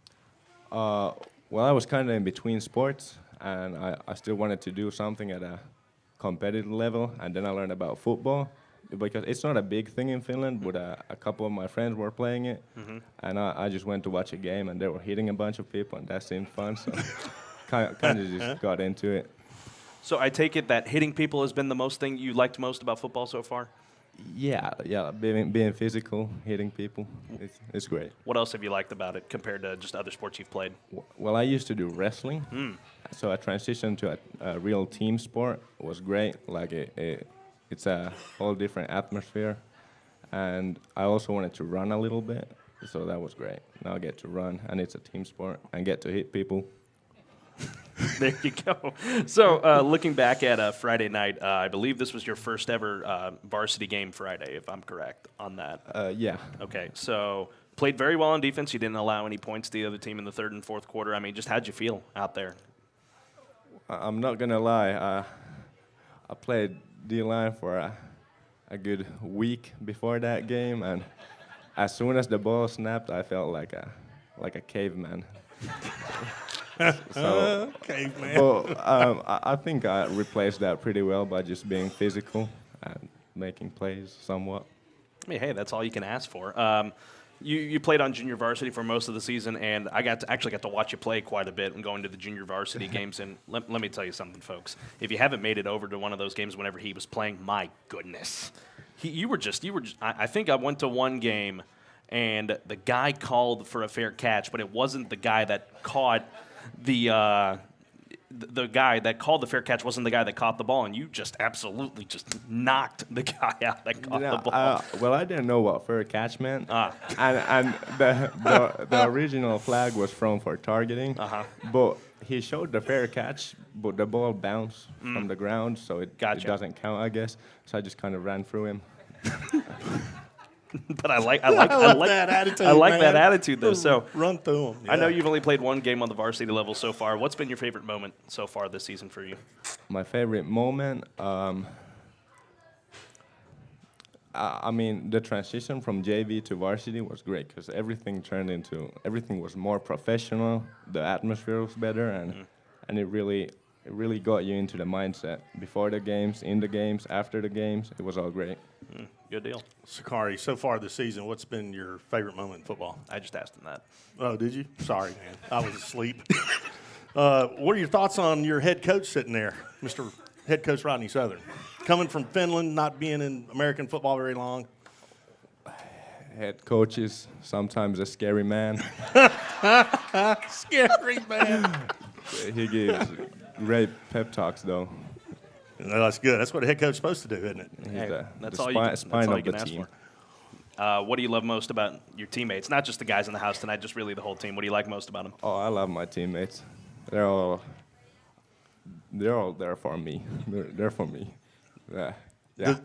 Well, I was kind of in between sports, and I still wanted to do something at a competitive level, and then I learned about football, because it's not a big thing in Finland, but a couple of my friends were playing it, and I just went to watch a game, and they were hitting a bunch of people, and that seemed fun, so kind of just got into it. So I take it that hitting people has been the most thing you liked most about football so far? Yeah, being physical, hitting people, it's great. What else have you liked about it compared to just other sports you've played? Well, I used to do wrestling, so I transitioned to a real team sport. It was great, like it's a whole different atmosphere, and I also wanted to run a little bit, so that was great. Now I get to run, and it's a team sport, and get to hit people. There you go. So, looking back at Friday night, I believe this was your first ever varsity game Friday, if I'm correct on that. Yeah. Okay, so played very well on defense. You didn't allow any points to the other team in the third and fourth quarter. I mean, just how'd you feel out there? I'm not going to lie. I played D-line for a good week before that game, and as soon as the ball snapped, I felt like a caveman. Caveman. But I think I replaced that pretty well by just being physical and making plays somewhat. I mean, hey, that's all you can ask for. You played on junior varsity for most of the season, and I actually got to watch you play quite a bit and going to the junior varsity games. And let me tell you something, folks. If you haven't made it over to one of those games whenever he was playing, my goodness, you were just. I think I went to one game, and the guy called for a fair catch, but it wasn't the guy that caught the guy that called the fair catch wasn't the guy that caught the ball, and you just absolutely just knocked the guy out that caught the ball. Well, I didn't know what fair catch meant, and the original flag was thrown for targeting, but he showed the fair catch, but the ball bounced from the ground, so it doesn't count, I guess. So I just kind of ran through him. But I like that attitude. I like man. that attitude, though. So run through them. I know you've only played one game on the varsity level so far. What's been your favorite moment so far this season for you? My favorite moment, I mean, the transition from JV to varsity was great because everything was more professional. The atmosphere was better, and it really it really got you into the mindset. Before the games, in the games, after the games, it was all great. Good deal. Sakari, so far this season, what's been your favorite moment in football? I just asked him that. Oh, did you? Sorry, man. I was asleep. What are your thoughts on your head coach sitting there, Mr. Head Coach Rodney Southern? Coming from Finland, not being in American football very long. Head coach is sometimes a scary man. Scary man. He gives great pep talks, though. No, that's good. That's what a head coach is supposed to do, isn't it? He's Hey, that's the all you can, spine that's all of you can the ask team. for. What do you love most about your teammates? Not just the guys in the house tonight, just really the whole team. What do you like most about them? Oh, I love my teammates. They're all there for me. They're for me. Yeah.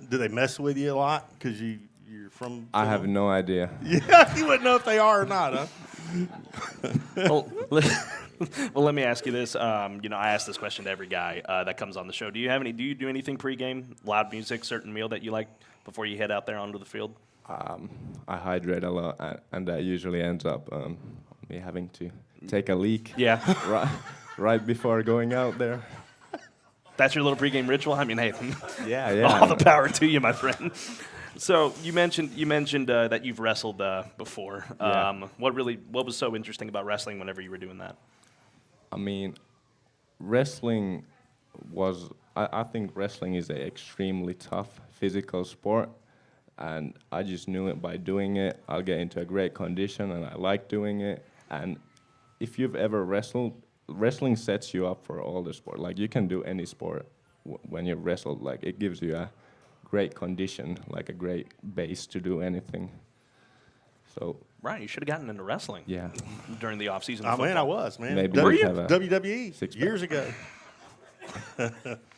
Do they mess with you a lot because you're from? I have no idea. Yeah, you wouldn't know if they are or not, huh? well, let me ask you this. I ask this question to every guy that comes on the show. Do you do anything pregame? Loud music, certain meal that you like before you head out there onto the field? I hydrate a lot, and that usually ends up me having to take a leak. Yeah. right before going out there. That's your little pregame ritual. I mean, hey, Yeah. all the power to you, my friend. So you mentioned that you've wrestled before. Yeah. What was so interesting about wrestling whenever you were doing that? I mean, wrestling was. I think wrestling is an extremely tough physical sport, and I just knew it by doing it. I'll get into a great condition, and I like doing it. And if you've ever wrestled, wrestling sets you up for all the sport. Like, you can do any sport when you've wrestled. Like, it gives you a great condition, like a great base to do anything. So. Right, you should have gotten into wrestling. Yeah. During the off season. Oh man, I was, man. Maybe Were we you? have a WWE years ago.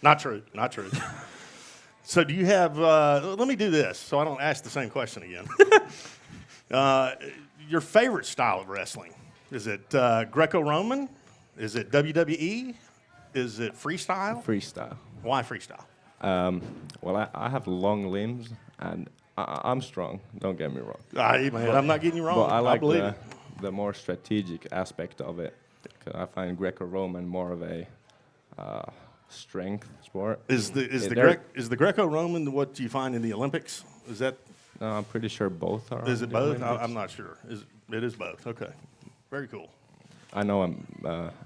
Not true. So do you have? Let me do this, so I don't ask the same question again. Your favorite style of wrestling? Is it Greco-Roman? Is it WWE? Is it freestyle? Freestyle. Why freestyle? Well, I have long limbs, and I'm strong. Don't get me wrong. Man, I'm not getting you wrong. But I like believe it. the more strategic aspect of it. 'Cause I find Greco-Roman more of a strength sport. Is the Greco-Roman what you find in the Olympics? Is that? No, I'm pretty sure both are. Is on it the both? Olympics. I'm not sure. It is both. Okay, very cool. I know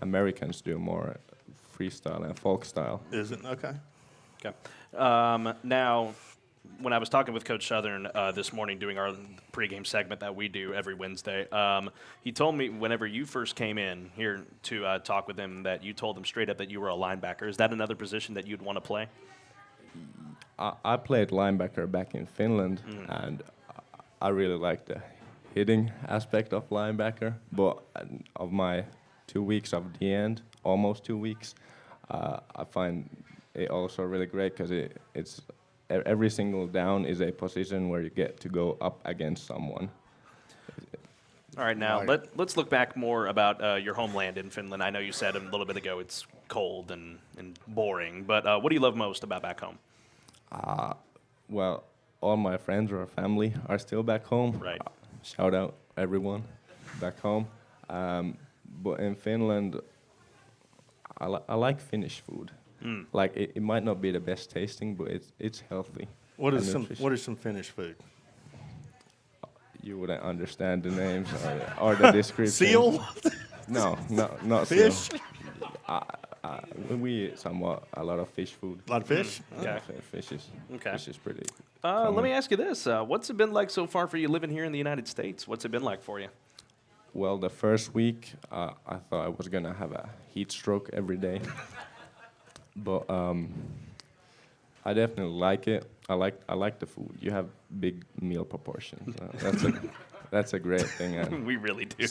Americans do more freestyle and folk style. Is it okay? Okay. Now, when I was talking with Coach Southern this morning doing our pregame segment that we do every Wednesday, he told me whenever you first came in here to talk with him that you told him straight up that you were a linebacker. Is that another position that you'd want to play? I played linebacker back in Finland, and I really like the hitting aspect of linebacker. But of my 2 weeks of the end, almost 2 weeks, I find it also really great because it's every single down is a position where you get to go up against someone. All right, now let's look back more about your homeland in Finland. I know you said a little bit ago it's cold and boring, but what do you love most about back home? Well, all my friends or family are still back home. Right. Shout out everyone back home. But in Finland, I like Finnish food. Like it might not be the best tasting, but it's healthy. What is some Finnish food? You wouldn't understand the names or the description. Seal? No, not fish. Seal. We eat a lot of fish food. A lot of fish? Yeah. Fish is pretty. Let me ask you this: what's it been like so far for you living here in the United States? What's it been like for you? Well, the first week, I thought I was gonna have a heat stroke every day, but I definitely like it. I like the food. You have big meal proportions. That's a great thing. We really do.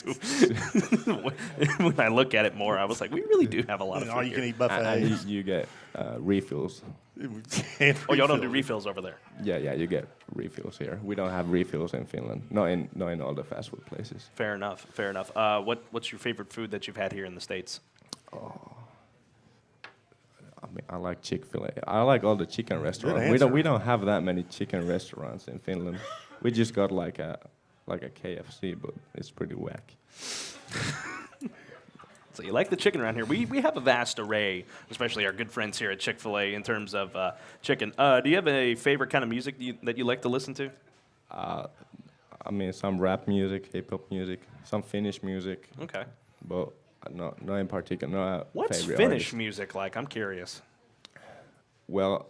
When I look at it more, I was like, we really do have a lot of food. All you can eat buffet. And you get refills. Oh, y'all don't do refills over there? Yeah, you get refills here. We don't have refills in Finland. Not in all the fast food places. Fair enough. What's your favorite food that you've had here in the States? I mean, I like Chick-fil-A. I like all the chicken restaurants. We don't have that many chicken restaurants in Finland. We just got like a KFC, but it's pretty whack. So you like the chicken around here. We have a vast array, especially our good friends here at Chick-fil-A, in terms of chicken. Do you have a favorite kind of music that you like to listen to? I mean, some rap music, hip-hop music, some Finnish music. Okay. But no in particular. No What's favorite Finnish artist. music like? I'm curious. Well,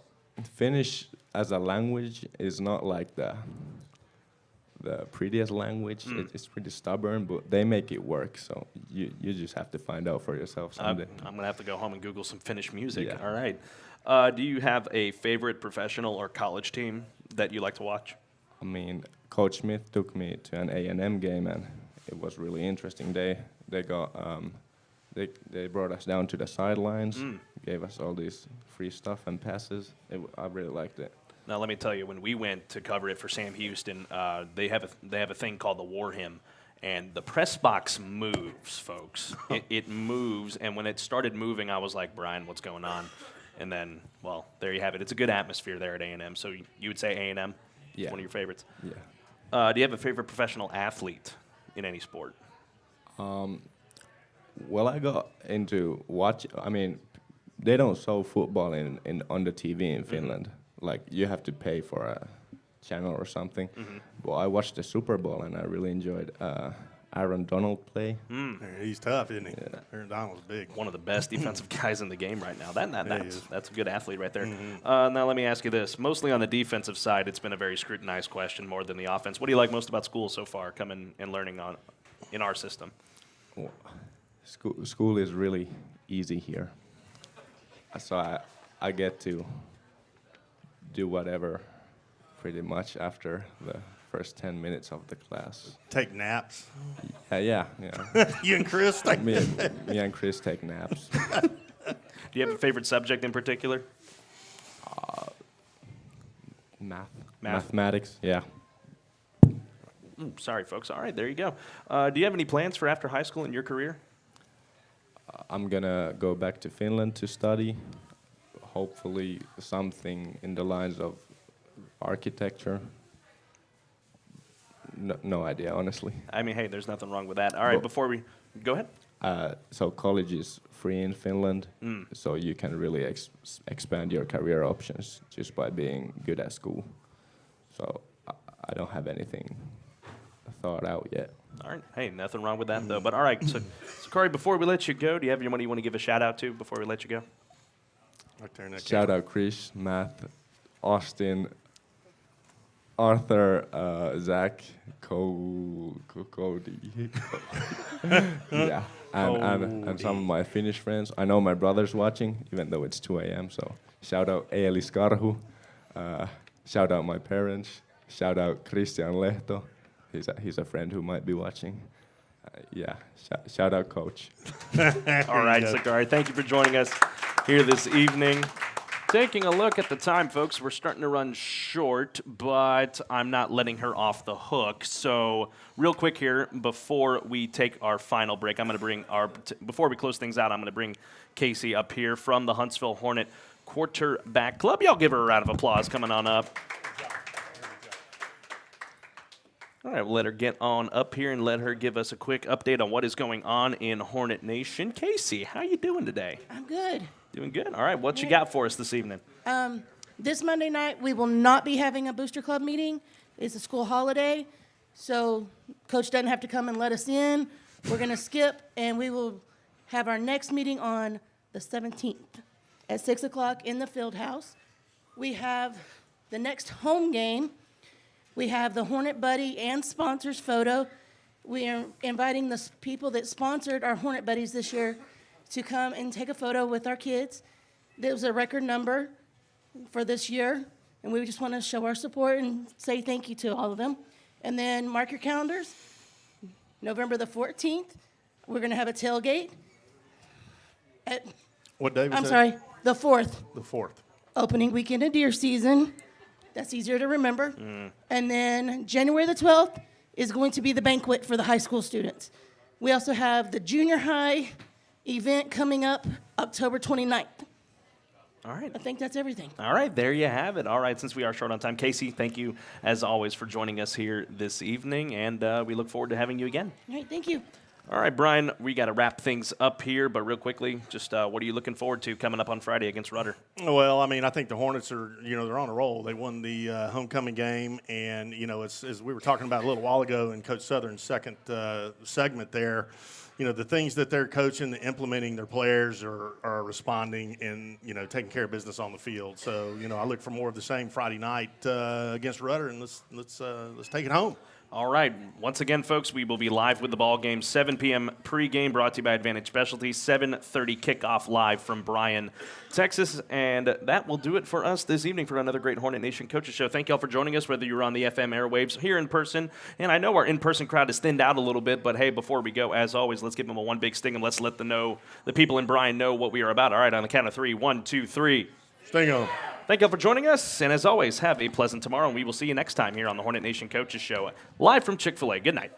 Finnish as a language is not like the prettiest language. It's pretty stubborn, but they make it work. So you just have to find out for yourself someday. I'm gonna have to go home and Google some Finnish music. Yeah. All right. Do you have a favorite professional or college team that you like to watch? I mean, Coach Smith took me to an A&M game, and it was really interesting. They got they brought us down to the sidelines, gave us all these free stuff and passes. I really liked it. Now, let me tell you, when we went to cover it for Sam Houston, they have a thing called the War Hymn, and the press box moves, folks. It moves, and when it started moving, I was like, Brian, what's going on? And then, well, there you have it. It's a good atmosphere there at A&M. So you would say A&M? Yeah. One of your favorites? Yeah. Do you have a favorite professional athlete in any sport? Well, I got into I mean, they don't show football on the TV in Finland. Like, you have to pay for a channel or something. But I watched the Super Bowl, and I really enjoyed Aaron Donald play. He's tough, isn't he? Aaron Donald's big. One of the best defensive guys in the game right now. That's a good athlete right there. Mm-hmm. Now let me ask you this. Mostly on the defensive side, it's been a very scrutinized question more than the offense. What do you like most about school so far, coming and learning in our system? Well, school is really easy here. So I get to do whatever pretty much after the first 10 minutes of the class. Take naps. Yeah. You and Chris? me and Chris take naps. Do you have a favorite subject in particular? Mathematics, yeah. Sorry, folks. All right, there you go. Do you have any plans for after high school in your career? I'm gonna go back to Finland to study. Hopefully something in the lines of architecture. No idea, honestly. I mean, hey, there's nothing wrong with that. All right, before we go ahead. So college is free in Finland, so you can really expand your career options just by being good at school. So I don't have anything thought out yet. All right. Hey, nothing wrong with that, though. But all right, so Sakari, before we let you go, do you have anyone you want to give a shout-out to before we let you go? Right there in that Shout out Chris, Matt, Austin, Arthur, Zach, Cody. Yeah, and some of my Finnish friends. I know my brother's watching, even though it's 2 a.m., so shout out Eelis Karhu. Shout out my parents. Shout out Christian Lehto. He's a friend who might be watching. Yeah, shout out Coach. All right, Sakari, thank you for joining us here this evening. Taking a look at the time, folks, we're starting to run short, but I'm not letting her off the hook. So real quick here, before we take our final break, I'm going to bring before we close things out, I'm going to bring Casey up here from the Huntsville Hornet Quarterback Club. Y'all give her a round of applause coming on up. All right, we'll let her get on up here and let her give us a quick update on what is going on in Hornet Nation. Casey, how you doing today? I'm good. Doing good. All right, what you got for us this evening? This Monday night, we will not be having a Booster Club meeting. It's a school holiday, so Coach doesn't have to come and let us in. We're going to skip, and we will have our next meeting on the 17th at 6 o'clock in the field house. We have the next home game. We have the Hornet Buddy and sponsors photo. We are inviting the people that sponsored our Hornet Buddies this year to come and take a photo with our kids. There was a record number for this year, and we just want to show our support and say thank you to all of them. And then mark your calendars. November the 14th, we're going to have a tailgate. What day was I'm that? sorry, the 4th. The 4th. Opening weekend of deer season. That's easier to remember. And then January the 12th is going to be the banquet for the high school students. We also have the junior high event coming up October 29th. All right. I think that's everything. All right, there you have it. All right, since we are short on time, Casey, thank you, as always, for joining us here this evening, and we look forward to having you again. All right, thank you. All right, Brian, we got to wrap things up here, but real quickly, just what are you looking forward to coming up on Friday against Rudder? Well, I mean, I think the Hornets are, they're on a roll. They won the homecoming game, and, it's, as we were talking about a little while ago in Coach Southern's second segment there, the things that they're coaching, implementing, their players are responding and, taking care of business on the field. So, I look for more of the same Friday night against Rudder, and let's take it home. All right. Once again, folks, we will be live with the ball game, 7 p.m. pregame, brought to you by Advantage Specialties, 7:30 kickoff live from Bryan, Texas. And that will do it for us this evening for another great Hornet Nation Coaches Show. Thank you all for joining us, whether you're on the FM airwaves here in person. And I know our in-person crowd is thinned out a little bit, but hey, before we go, as always, let's give them a one big sting and let's let the people in Bryan know what we are about. All right, on the count of 3, 1, 2, 3. Sting 'em. Thank you all for joining us, and as always, have a pleasant tomorrow, and we will see you next time here on the Hornet Nation Coaches Show, live from Chick-fil-A. Good night.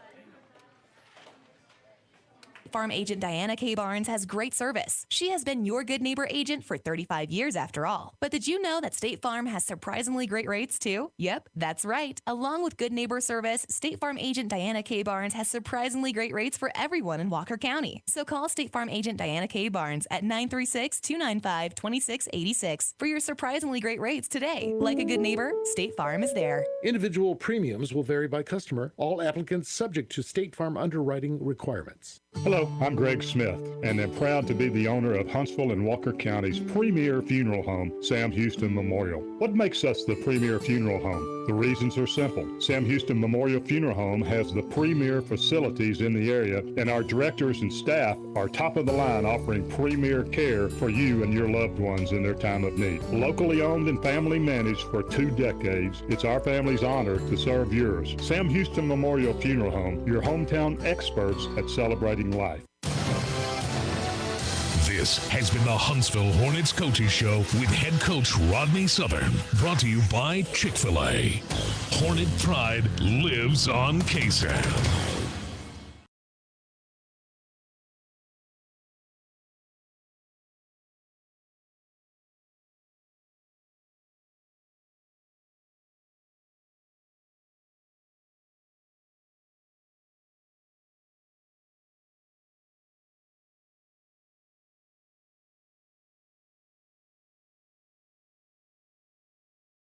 Farm agent Diana K. Barnes has great service. She has been your good neighbor agent for 35 years after all. But did you know that State Farm has surprisingly great rates too? Yep, that's right. Along with good neighbor service, State Farm agent Diana K. Barnes has surprisingly great rates for everyone in Walker County. So call State Farm agent Diana K. Barnes at 936-295-2686 for your surprisingly great rates today. Like a good neighbor, State Farm is there. Individual premiums will vary by customer. All applicants subject to State Farm underwriting requirements. Hello, I'm Greg Smith, and I'm proud to be the owner of Huntsville and Walker County's premier funeral home, Sam Houston Memorial. What makes us the premier funeral home? The reasons are simple. Sam Houston Memorial Funeral Home has the premier facilities in the area, and our directors and staff are top of the line, offering premier care for you and your loved ones in their time of need. Locally owned and family managed for 2 decades, it's our family's honor to serve yours. Sam Houston Memorial Funeral Home, your hometown experts at celebrating life. This has been the Huntsville Hornets Coaches Show with head coach Rodney Southern. Brought to you by Chick-fil-A. Hornet pride lives on KSAN.